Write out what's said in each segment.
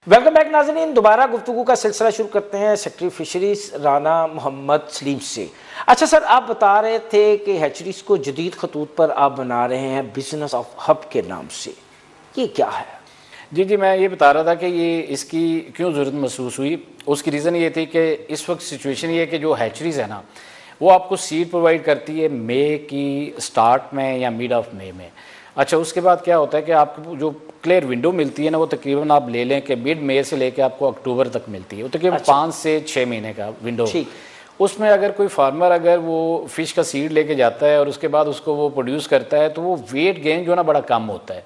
Welcome back नाज़रीन, दोबारा गुफ्तगू का सिलसिला शुरू करते हैं सेक्रेटरी फिशरीज राना मोहम्मद सलीम से। अच्छा सर, आप बता रहे थे कि हैचरीज को जदीद खतूत पर आप बना रहे हैं बिजनेस ऑफ हब के नाम से, ये क्या है? जी, मैं ये बता रहा था कि ये इसकी क्यों ज़रूरत महसूस हुई। उसकी रीज़न ये थी कि इस वक्त सिचुएशन ये है कि जो हैचरीज़ है ना, वो आपको सीड प्रोवाइड करती है मई की स्टार्ट में या मिड ऑफ मई में। अच्छा, उसके बाद क्या होता है कि आपको जो क्लियर विंडो मिलती है ना, वो तकरीबन आप ले लें कि मिड मई से लेकर आपको अक्टूबर तक मिलती है। वो तकरीबन 5 से 6 महीने का विंडो। उसमें अगर कोई फार्मर अगर वो फ़िश का सीड लेके जाता है और उसके बाद उसको वो प्रोड्यूस करता है, तो वो वेट गेन जो ना बड़ा कम होता है।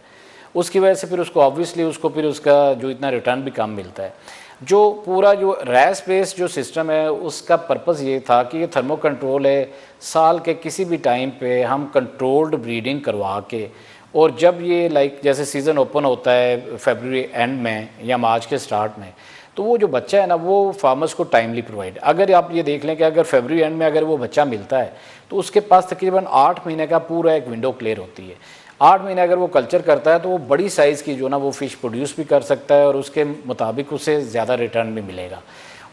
उसकी वजह से फिर उसको ऑब्वियसली उसको फिर उसका जो इतना रिटर्न भी कम मिलता है। जो पूरा जो रैस बेस्ड जो सिस्टम है, उसका पर्पज़ ये था कि ये थर्मो कंट्रोल है। साल के किसी भी टाइम पे हम कंट्रोल्ड ब्रीडिंग करवा के, और जब ये जैसे सीज़न ओपन होता है फरवरी एंड में या मार्च के स्टार्ट में, तो वो जो बच्चा है ना, वो फार्मर्स को टाइमली प्रोवाइड। अगर आप ये देख लें कि अगर फरवरी एंड में अगर वो बच्चा मिलता है, तो उसके पास तकरीबन 8 महीने का पूरा एक विंडो क्लियर होती है। 8 महीने अगर वो कल्चर करता है, तो वो बड़ी साइज़ की जो ना वो फ़िश प्रोड्यूस भी कर सकता है और उसके मुताबिक उसे ज़्यादा रिटर्न भी मिलेगा।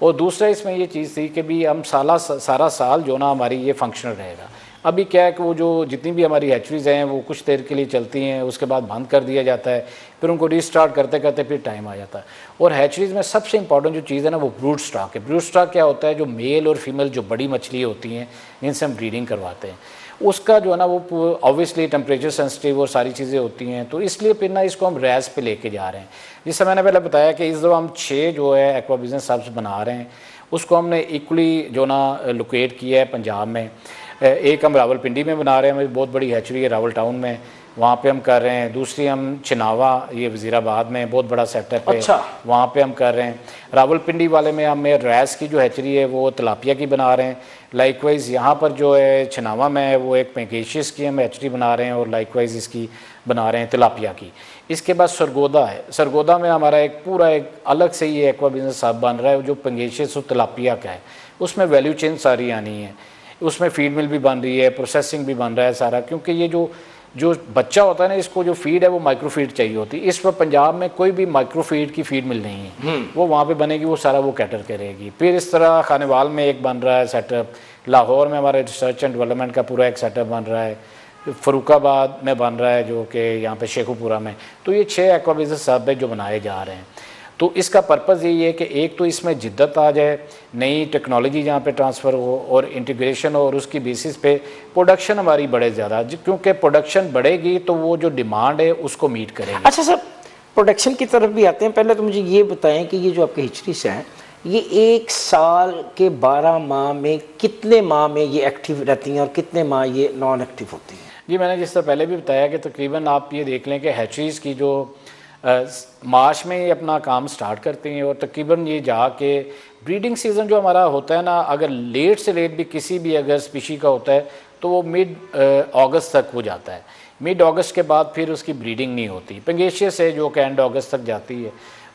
और दूसरा इसमें ये चीज़ थी कि भी हम सारा साल जो ना हमारी ये फंक्शनल रहेगा। अभी क्या है कि वो जो जितनी भी हमारी हैचरीज हैं, वो कुछ देर के लिए चलती हैं, उसके बाद बंद कर दिया जाता है, फिर उनको रीस्टार्ट करते करते फिर टाइम आ जाता है। और हैचरीज में सबसे इंपॉर्टेंट जो चीज़ है ना, वो ब्रूड स्टॉक है। ब्रूड स्टॉक क्या होता है? जो मेल और फीमेल जो बड़ी मछली होती हैं, जिनसे हम ब्रीडिंग करवाते हैं, उसका जो है ना वो ऑब्वियसली टेम्परेचर सेंसिटिव और सारी चीज़ें होती हैं। तो इसलिए फिर ना इसको हम रैस पे लेके जा रहे हैं। जिससे मैंने पहले बताया कि इस दफ़ा हम 6 जो है एक्वा बिजनेस हब्स बना रहे हैं। उसको हमने इक्वली जो ना लोकेट किया है पंजाब में। एक हम रावलपिंडी में बना रहे हैं, हमारी बहुत बड़ी हैचरी है रावल टाउन में, वहाँ पे हम कर रहे हैं। दूसरी हम चिनावा, ये वज़ीराबाद में बहुत बड़ा सेटअप है। अच्छा। वहाँ पे हम कर रहे हैं। रावलपिंडी वाले में हम रैस की जो हैचरी है वो तिलापिया की बना रहे हैं। लाइकवाइज़ यहाँ पर जो है चिनावा में है, वो एक पेंकेशियस की हम हैचरी बना रहे हैं और लाइकवाइज़ इसकी बना रहे हैं तिलापिया की। इसके बाद सरगोदा है। सरगोदा में हमारा एक पूरा एक अलग से ये एक्वा बिजनेस हब बन रहा है, जो पेंकेशियस और तिलापिया का है। उसमें वैल्यू चेन सारी आनी है, उसमें फीड मिल भी बन रही है, प्रोसेसिंग भी बन रहा है सारा। क्योंकि ये जो बच्चा होता है ना, इसको जो फीड है वो माइक्रो फीड चाहिए होती है। इस वक्त पंजाब में कोई भी माइक्रो फीड की फीड मिल नहीं है। वो वहाँ पे बनेगी, वो सारा वो कैटर करेगी। फिर इस तरह खानेवाल में एक बन रहा है सेटअप, लाहौर में हमारे रिसर्च एंड डेवलपमेंट का पूरा एक सेटअप बन रहा है, फरुखाबाद में बन रहा है जो कि यहाँ पे शेखुपुरा में। तो ये 6 एक्वा बिजनेस हब है जो बनाए जा रहे हैं। तो इसका पर्पज़ यही है कि एक तो इसमें जिद्दत आ जाए, नई टेक्नोलॉजी जहाँ पे ट्रांसफ़र हो और इंटीग्रेशन हो, और उसकी बेसिस पे प्रोडक्शन हमारी बढ़े ज़्यादा। क्योंकि प्रोडक्शन बढ़ेगी तो वो जो डिमांड है उसको मीट करेगी। अच्छा सर, प्रोडक्शन की तरफ भी आते हैं। पहले तो मुझे ये बताएं कि ये जो आपके हैचरीज हैं, ये एक साल के 12 माह में कितने माह में ये एक्टिव रहती हैं और कितने माह ये नॉन एक्टिव होती हैं? जी, मैंने जिस तरह पहले भी बताया कि तकरीबन आप ये देख लें कि हैचरीज की जो मार्च में ये अपना काम स्टार्ट करते हैं और तकरीबन ये जाके ब्रीडिंग सीज़न जो हमारा होता है ना, अगर लेट से लेट भी किसी भी अगर स्पीशी का होता है तो वो मिड अगस्त तक हो जाता है। मिड अगस्त के बाद फिर उसकी ब्रीडिंग नहीं होती। पेंगेशियस है जो कि एंड अगस्त तक जाती है।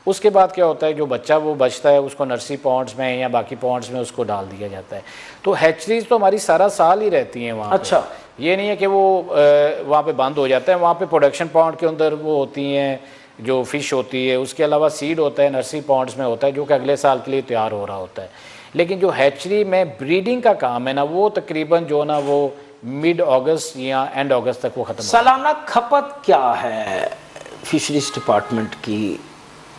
उसके बाद क्या होता है, जो बच्चा वो बचता है उसको नर्सरी पॉन्ड्स में या बाकी पॉन्ड्स में उसको डाल दिया जाता है। तो हैचरीज तो हमारी सारा साल ही रहती हैं वहाँ। अच्छा, ये नहीं है कि वो वहाँ पे बंद हो जाता है। वहाँ पे प्रोडक्शन पॉन्ड के अंदर वो होती हैं जो फ़िश होती है, उसके अलावा सीड होता है नर्सरी पॉन्ड्स में होता है जो कि अगले साल के लिए तैयार हो रहा होता है। लेकिन जो हैचरी में ब्रीडिंग का काम है ना, वो तकरीबन जो ना वो मिड अगस्त या एंड अगस्त तक वो ख़त्म। सालाना खपत क्या है फिशरीज डिपार्टमेंट की?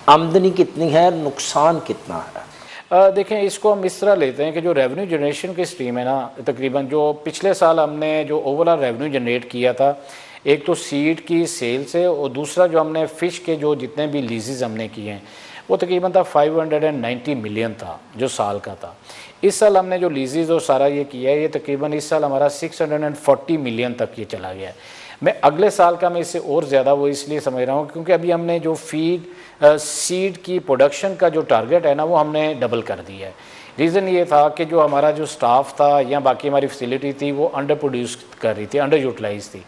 आमदनी कितनी है, नुकसान कितना है? देखें, इसको हम इस तरह लेते हैं कि जो रेवेन्यू जनरेशन की स्ट्रीम है ना, तकरीबन जो पिछले साल हमने जो ओवरऑल रेवेन्यू जनरेट किया था, एक तो सीड की सेल से, और दूसरा जो हमने फ़िश के जो जितने भी लीजेस हमने किए हैं वो तकरीबन था 590 मिलियन था जो साल का था। इस साल हमने जो लीजेस और सारा ये किया है, ये तकरीबन इस साल हमारा 640 मिलियन तक ये चला गया है। मैं अगले साल का मैं इससे और ज़्यादा वो इसलिए समझ रहा हूँ क्योंकि अभी हमने जो सीड की प्रोडक्शन का जो टारगेट है ना, वो हमने डबल कर दिया है। रीज़न ये था कि जो हमारा जो स्टाफ था या बाकी हमारी फैसिलिटी थी वो अंडर प्रोड्यूस कर रही थी, अंडर यूटिलाइज थी।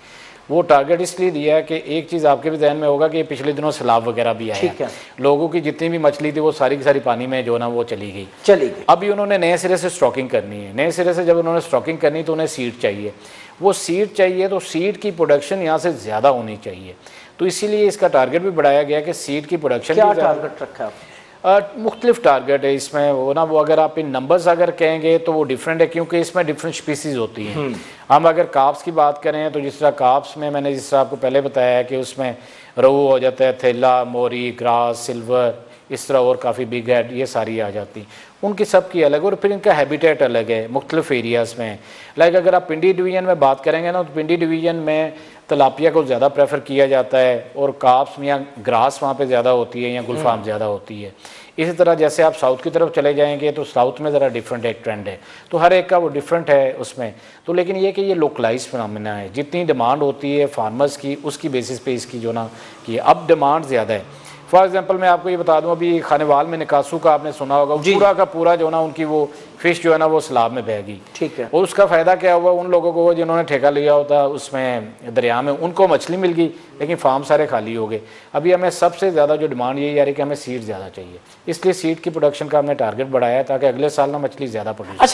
वो टारगेट इसलिए दिया है कि एक चीज़ आपके भी ध्यान में होगा कि पिछले दिनों सैलाब वगैरह भी आया है। लोगों की जितनी भी मछली थी वो सारी की सारी पानी में जो ना वो चली गई। अभी उन्होंने नए सिरे से स्टॉकिंग करनी है। नए सिरे से जब उन्होंने स्टॉकिंग करनी तो उन्हें सीड चाहिए। वो सीड चाहिए तो सीड की प्रोडक्शन यहाँ से ज़्यादा होनी चाहिए। तो इसीलिए इसका टारगेट भी बढ़ाया गया कि सीड की प्रोडक्शन क्या भी टारगेट रखा है मुख्तलिफ टारगेट है इसमें। वो अगर आप इन नंबर्स अगर कहेंगे तो वो डिफरेंट है, क्योंकि इसमें डिफरेंट स्पीसीज होती हैं। हम अगर काप्स की बात करें तो जिस तरह काप्स में मैंने जिस तरह आपको पहले बताया है कि उसमें रोहू हो जाता है, थेला, मोरी, ग्रास, सिल्वर, इस तरह और काफ़ी बिग हेड, ये सारी आ जाती। उनकी सब की अलग, और फिर इनका हैबिटेट अलग है मुख्तलिफ एरियाज़ में। लाइक अगर आप पिंडी डिवीज़न में बात करेंगे ना, तो पिंडी डिवीज़न में तलापिया को ज़्यादा प्रेफर किया जाता है, और काप्स में या ग्रास वहाँ पे ज़्यादा होती है या गुलफाम ज़्यादा होती है। इसी तरह जैसे आप साउथ की तरफ चले जाएंगे तो साउथ में ज़रा डिफरेंट एक ट्रेंड है, तो हर एक का वो डिफरेंट है उसमें। तो लेकिन ये कि ये लोकलाइज फिनोमेना है, जितनी डिमांड होती है फार्मर्स की उसकी बेसिस पे इसकी जो ना कि अब डिमांड ज़्यादा है। फॉर एग्जांपल मैं आपको ये बता दूं, अभी खानेवाल में निकासू का आपने सुना होगा, पूरा का पूरा जो ना उनकी वो फिश जो है ना वो सैलाब में बहेगी। ठीक है। और उसका फ़ायदा क्या हुआ उन लोगों को जिन्होंने ठेका लिया होता उसमें दरिया में, उनको मछली मिल गई लेकिन फार्म सारे खाली हो गए। अभी हमें सबसे ज़्यादा जो डिमांड यही आ रही है कि हमें सीड ज़्यादा चाहिए, इसलिए सीड की प्रोडक्शन का हमने टारगेट बढ़ाया ताकि अगले साल ना मछली ज़्यादा प्रोड्यूस।